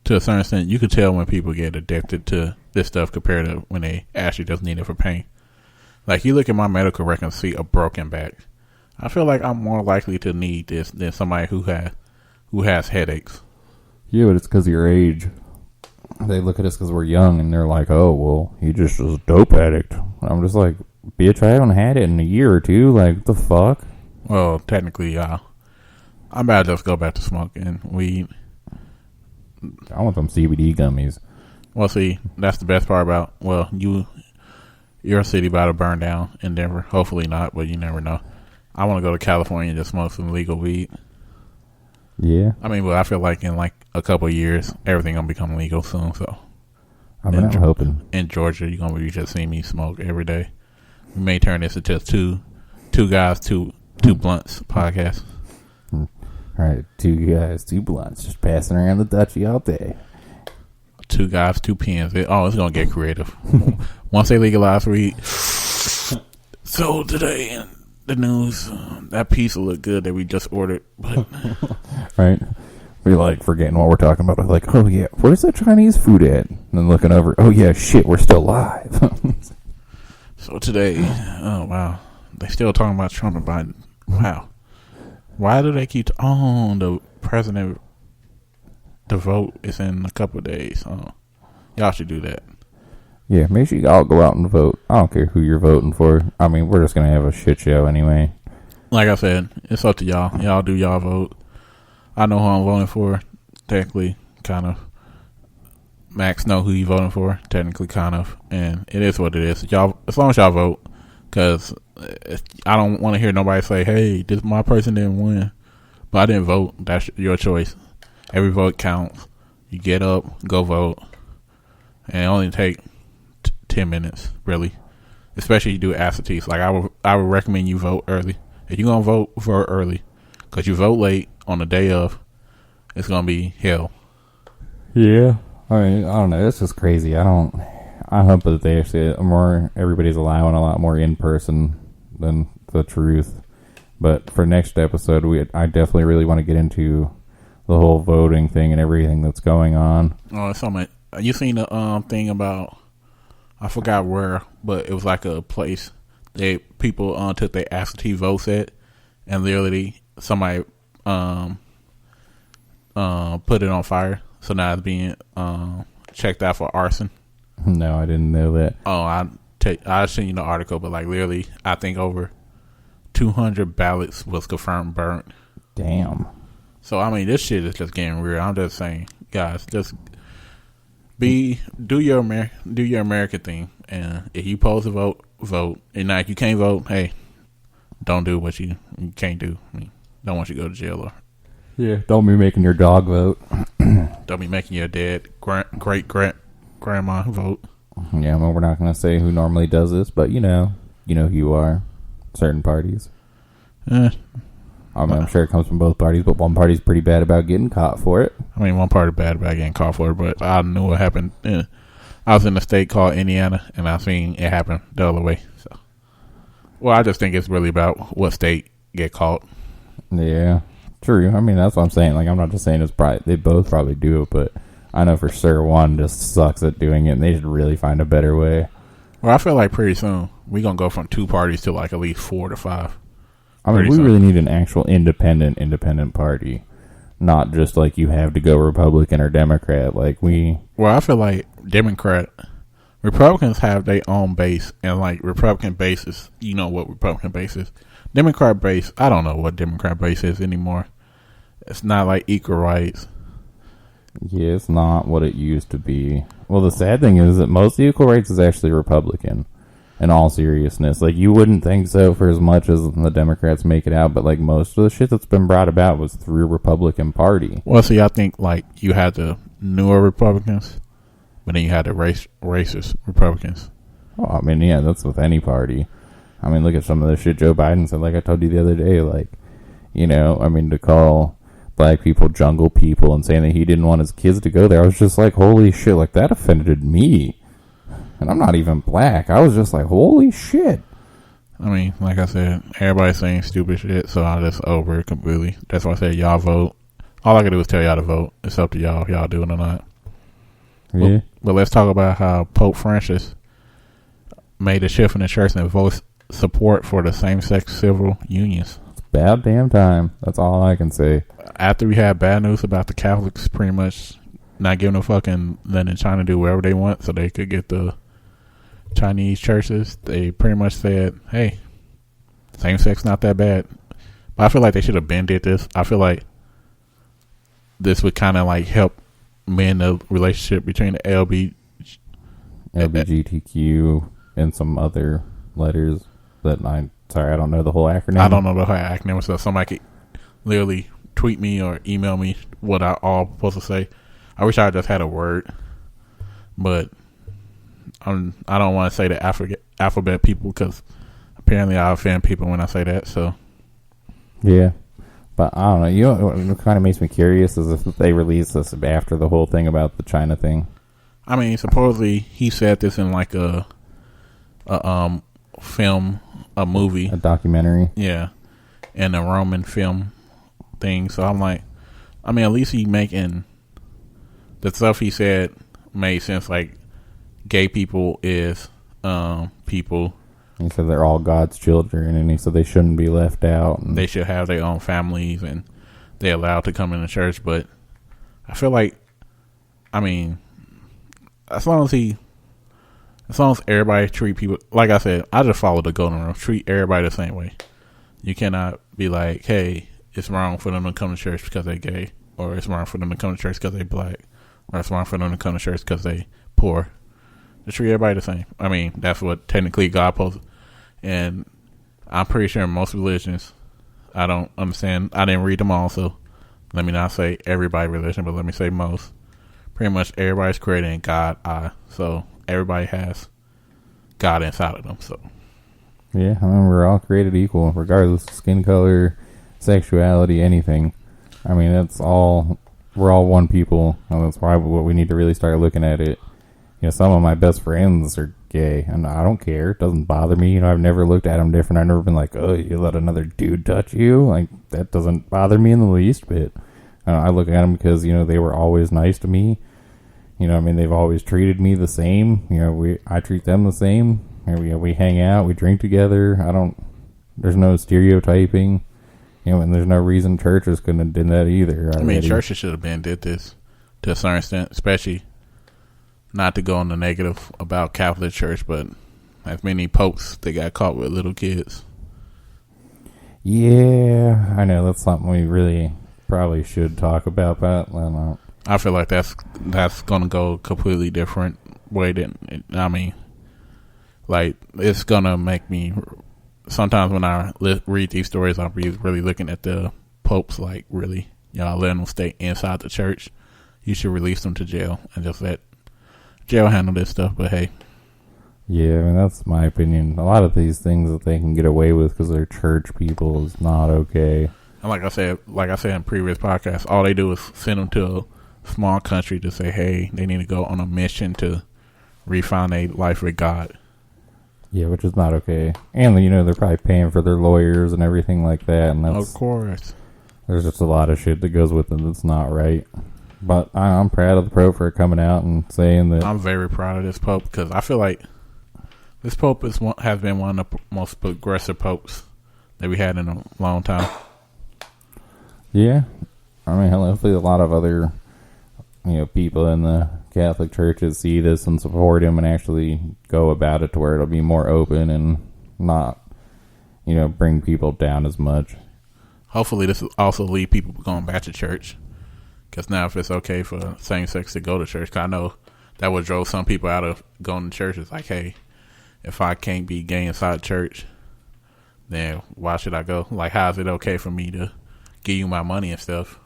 to a certain extent, you could tell when people get addicted to this stuff compared to when they actually just need it for pain. Like, you look at my medical record and see a broken back. I feel like I'm more likely to need this than somebody who has headaches. Yeah, but it's because of your age. They look at us because we're young, and they're like, oh, well, he just was a dope addict. I'm just like, bitch, I haven't had it in a year or two. Like, what the fuck? Well, technically, I'm about to just go back to smoking weed. I want them CBD gummies. Well, see, that's the best part about, well, your city about to burn down in Denver. Hopefully not, but you never know. I want to go to California and just smoke some legal weed. Yeah. I mean, well, I feel like in like a couple of years, everything gonna become legal soon. So, I mean, I'm hoping. In Georgia, you're gonna be just seeing me smoke every day. We may turn this into two guys, two blunts podcast. All right, 2 guys, 2 blunts, just passing around the Dutchie all day. 2 guys, 2 pens. It's gonna get creative. Once they legalize weed. So today in the news, that pizza looked good that we just ordered, but right, we like forgetting what we're talking about. We're like, oh yeah, where's that Chinese food at? And then looking over, oh yeah, shit, we're still live. So today, oh wow, they still talking about Trump and Biden. Wow, why do they keep? The president, the vote is in a couple of days. Y'all should do that. Yeah, make sure you all go out and vote. I don't care who you're voting for. I mean, we're just going to have a shit show anyway. Like I said, it's up to y'all. Y'all do y'all vote. I know who I'm voting for. Technically, kind of. Max know who he voting for. Technically, kind of. And it is what it is. Y'all, as long as y'all vote. Because I don't want to hear nobody say, hey, my person didn't win. But I didn't vote. That's your choice. Every vote counts. You get up, go vote. And it only take 10 minutes, really. Especially if you do absentees. Like, I would recommend you vote early. If you're going to vote early. Because you vote late on the day of, it's going to be hell. Yeah. I mean, I don't know. It's just crazy. I hope that they actually everybody's allowing a lot more in person than the truth. But for next episode, I definitely really want to get into the whole voting thing and everything that's going on. Oh, it's something. You seen the thing about, I forgot where, but it was like a place people took their absentee votes at, and literally somebody put it on fire. So now it's being checked out for arson. No, I didn't know that. Oh, I seen you the article, but like literally, I think over 200 ballots was confirmed burnt. Damn. So I mean, this shit is just getting weird. I'm just saying, guys, just do your American thing, and if you supposed to vote. And now if you can't vote, hey, don't do what you can't do. I mean, don't want you to go to jail or. Yeah, don't be making your dog vote. Don't be making your dead great grandma vote. Yeah, well, we're not going to say who normally does this, but you know who you are. Certain parties. I mean, I'm sure it comes from both parties, but one party's pretty bad about getting caught for it. I mean, one party bad about getting caught for it, but I knew what happened. I was in a state called Indiana, and I seen it happen the other way. So, well, I just think it's really about what state get caught. Yeah. True. I mean, that's what I'm saying. Like, I'm not just saying it's probably, they both probably do it, but I know for sure one just sucks at doing it, and they should really find a better way. Well, I feel like pretty soon we're going to go from 2 parties to like at least 4 to 5. I mean, we really need an actual independent party, not just like you have to go Republican or Democrat. Like Well, I feel like Republicans have their own base, and like Republican bases, you know what Republican base is. Democrat base, I don't know what Democrat base is anymore. It's not like equal rights. Yeah, it's not what it used to be. Well, the sad thing is that most equal rights is actually Republican, in all seriousness. Like, you wouldn't think so for as much as the Democrats make it out, but like most of the shit that's been brought about was through Republican Party. Well, see, I think like you had the newer Republicans, but then you had the racist Republicans. Oh, I mean, yeah, that's with any party. I mean, look at some of the shit Joe Biden said. Like I told you the other day, like, I mean, to call black people jungle people and saying that he didn't want his kids to go there, I was just like, holy shit, like that offended me. And I'm not even black. I was just like, holy shit. I mean, like I said, everybody's saying stupid shit, so I just over it completely. That's why I said y'all vote. All I can do is tell y'all to vote. It's up to y'all if y'all do it or not. Yeah. But let's talk about how Pope Francis made a shift in the church and voiced support for the same-sex civil unions. It's about damn time. That's all I can say. After we had bad news about the Catholics pretty much not giving a fuck and letting China do whatever they want so they could get the Chinese churches, they pretty much said, hey, same-sex not that bad. But I feel like they should have been did this. I feel like this would kind of like help mend the relationship between the LGBTQ and some other letters that I don't know the whole acronym. I don't know the whole acronym, so somebody could literally tweet me or email me what I all supposed to say. I wish I just had a word, but I don't want to say the alphabet people because apparently I offend people when I say that. So yeah, but I don't know. You know what kind of makes me curious is if they released this after the whole thing about the China thing. I mean, supposedly he said this in like a film, a movie, a documentary. Yeah, and a Roman film thing. So I'm like, I mean, at least he making the stuff he said made sense. Like, gay people is people. He said they're all God's children, and he said they shouldn't be left out. And they should have their own families, and they're allowed to come into church. But I feel like, I mean, as long as everybody treat people, like I said, I just follow the golden rule. Treat everybody the same way. You cannot be like, hey, it's wrong for them to come to church because they're gay, or it's wrong for them to come to church because they're black, or it's wrong for them to come to church because they poor. Just treat everybody the same. I mean, that's what technically God posted. And I'm pretty sure most religions, I don't understand. I didn't read them all, so let me not say everybody religion, but let me say most. Pretty much everybody's created in God eye. So everybody has God inside of them. So yeah, I mean, we're all created equal, regardless of skin color, sexuality, anything. I mean, we're all one people, and that's why what we need to really start looking at it. You know, some of my best friends are gay, and I don't care. It doesn't bother me. You know, I've never looked at them different. I've never been like, oh, you let another dude touch you? Like, that doesn't bother me in the least bit. I look at them because, you know, they were always nice to me. You know, I mean, they've always treated me the same. You know, I treat them the same. And we hang out, we drink together. There's no stereotyping. You know, and there's no reason churches couldn't have done that either. I mean, churches should have been did this to a certain extent, especially not to go on the negative about Catholic Church, but as many popes they got caught with little kids. Yeah, I know that's something we really probably should talk about. But I feel like that's gonna go a completely different way than I mean, like it's gonna make me. Sometimes when I read these stories, I'll be really looking at the popes like, really, y'all letting them stay inside the church. You should release them to jail and just let jail handle this stuff. But hey, yeah, I mean, that's my opinion. A lot of these things that they can get away with because they're church people is not okay. And like I said in previous podcasts, all they do is send them to a small country to say, hey, they need to go on a mission to refine their life with God. Yeah, which is not okay. And, you know, they're probably paying for their lawyers and everything like that. And of course. There's just a lot of shit that goes with it that's not right. But I'm proud of the Pope for coming out and saying that. I'm very proud of this Pope because I feel like this Pope has been one of the most progressive popes that we had in a long time. Yeah. I mean, hopefully a lot of other, you know, people in the Catholic churches see this and support him and actually go about it to where it'll be more open and not, you know, bring people down as much. Hopefully this will also lead people going back to church. Because now if it's okay for same-sex to go to church, cause I know that would drove some people out of going to church. It's like, hey, if I can't be gay inside church, then why should I go? Like, how is it okay for me to give you my money and stuff,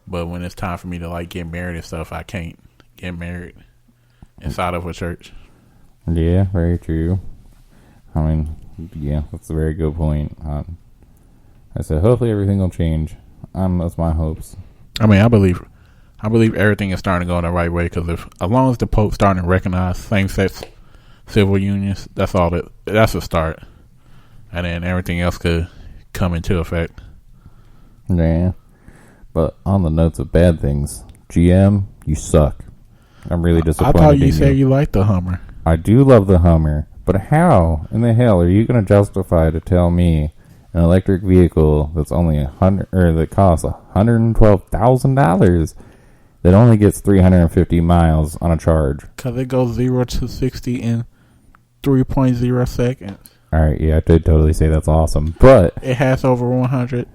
but when it's time for me to, like, get married and stuff, I can't get married inside of a church? Yeah, very true. I mean, yeah, that's a very good point. I said, hopefully everything will change. That's my hopes. I mean, I believe everything is starting to go in the right way because as long as the Pope's starting to recognize same-sex civil unions, that's a start, and then everything else could come into effect. Yeah, but on the notes of bad things, GM, you suck. I'm really I disappointed. thought you said you liked the Hummer. I do love the Hummer, but how in the hell are you going to justify to tell me an electric vehicle that's only that costs $112,000 that only gets 350 miles on a charge? Because it goes 0 to 60 in 3.0 seconds. All right, yeah, I did totally say that's awesome, but it has over 100.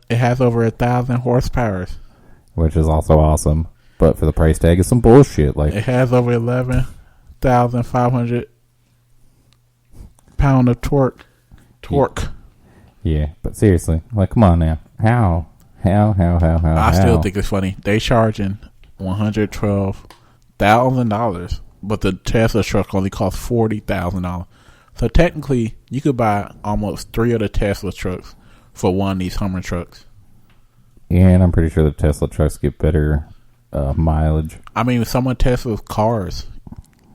It has over 1,000 horsepower, which is also awesome. But for the price tag, it's some bullshit. Like, it has over 11,500 pound of torque. Yeah, but seriously, like, come on now. How? I still think it's funny. They charging $112,000, but the Tesla truck only costs $40,000. So technically, you could buy almost 3 of the Tesla trucks for one of these Hummer trucks. Yeah, and I'm pretty sure the Tesla trucks get better mileage. I mean, some of Tesla's cars,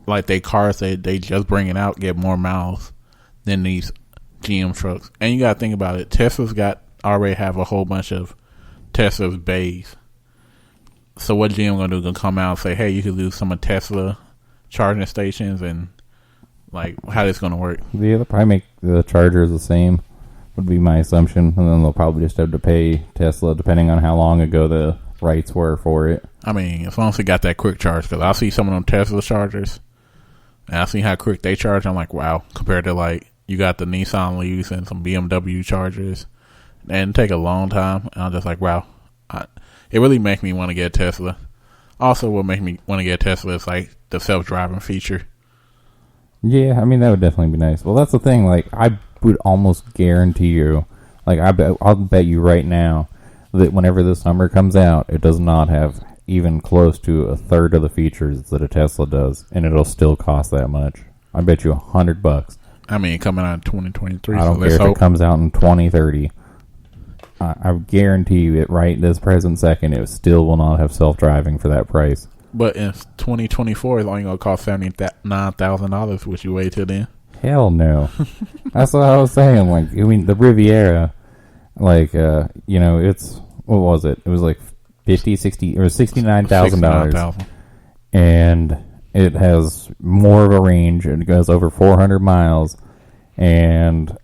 like they just bringing out, get more miles than these GM trucks. And you got to think about it. Tesla's already have a whole bunch of Tesla's bays. So what GM gonna do? Gonna come out and say, "Hey, you can do some of Tesla charging stations," and like how this gonna work? Yeah, they'll probably make the chargers the same. Would be my assumption, and then they'll probably just have to pay Tesla depending on how long ago the rights were for it. I mean, as long as they got that quick charge, because I see some of them Tesla chargers, and I see how quick they charge. I'm like, wow, compared to like you got the Nissan Leafs and some BMW chargers, and it take a long time. And I'm just like, wow, it really makes me want to get a Tesla. Also, what makes me want to get a Tesla is like the self-driving feature. Yeah, I mean, that would definitely be nice. Well, that's the thing. Like, I would almost guarantee you, like, I'll bet you right now that whenever this Hummer comes out, it does not have even close to a third of the features that a Tesla does, and it'll still cost that much. I bet you $100. I mean, coming out in 2023. I don't care if it comes out in 2030. I guarantee you it right this present second, it still will not have self-driving for that price. But in 2024, it's only going to cost $79,000. Would you wait till then? Hell no. That's what I was saying. Like, I mean, the Riviera, like, it's, what was it? It was like $60, or $69,000. And it has more of a range. It goes over 400 miles. And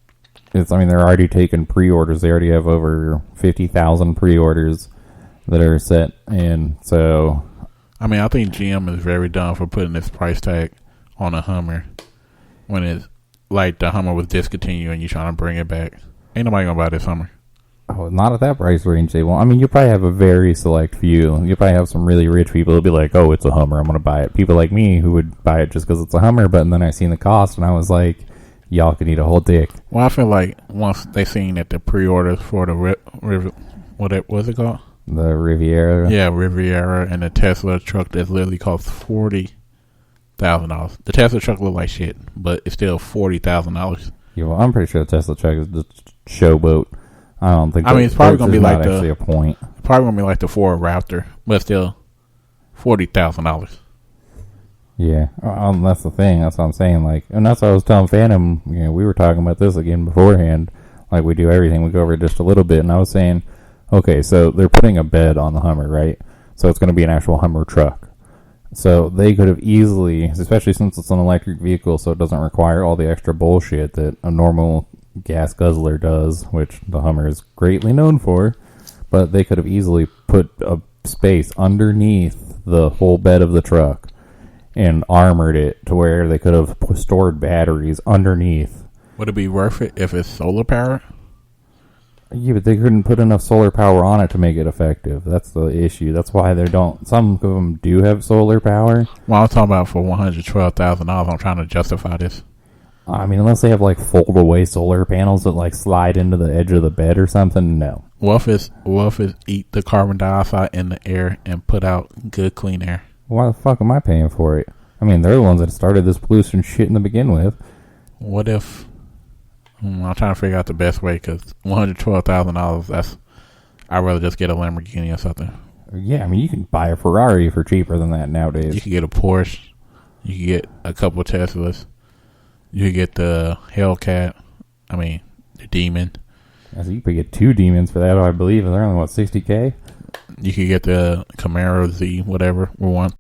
they're already taking pre-orders. They already have over 50,000 pre-orders that are set. And so, I mean, I think GM is very dumb for putting this price tag on a Hummer when it's like the Hummer was discontinued and you're trying to bring it back. Ain't nobody gonna buy this Hummer. Oh, not at that price range. They won't. I mean, you'll probably have a very select few. You'll probably have some really rich people who'll be like, "Oh, it's a Hummer, I'm gonna buy it." People like me who would buy it just because it's a Hummer, but then I seen the cost and I was like, "Y'all can eat a whole dick." Well, I feel like once they seen that the pre-orders for the what's it called? The Riviera. Yeah, Riviera, and the Tesla truck that literally costs $40,000. The Tesla truck look like shit, but it's still $40,000. Yeah, well, I'm pretty sure the Tesla truck is just showboat. I don't think. I mean, it's probably gonna be like actually a point. Probably gonna be like the Ford Raptor, but still $40,000. Yeah, that's the thing. That's what I'm saying. Like, and that's what I was telling Phantom. We were talking about this again beforehand. Like, we do everything. We go over it just a little bit, and I was saying, okay, so they're putting a bed on the Hummer, right? So it's going to be an actual Hummer truck. So they could have easily, especially since it's an electric vehicle, so it doesn't require all the extra bullshit that a normal gas guzzler does, which the Hummer is greatly known for. But they could have easily put a space underneath the whole bed of the truck and armored it to where they could have stored batteries underneath. Would it be worth it if it's solar power? Yeah, but they couldn't put enough solar power on it to make it effective. That's the issue. That's why they don't. Some of them do have solar power. Well, I'm talking about for $112,000. I'm trying to justify this. I mean, unless they have like fold away solar panels that like slide into the edge of the bed or something. No. What if it's eat the carbon dioxide in the air and put out good clean air? Why the fuck am I paying for it? I mean, they're the ones that started this pollution shit in the begin with. What if? I'm trying to figure out the best way, because $112,000. I'd rather just get a Lamborghini or something. Yeah, I mean, you can buy a Ferrari for cheaper than that nowadays. You can get a Porsche. You can get a couple of Teslas. You can get the Hellcat. I mean, the Demon. So you could get 2 Demons for that, I believe. And they're only, $60K? You could get the Camaro Z, whatever, or one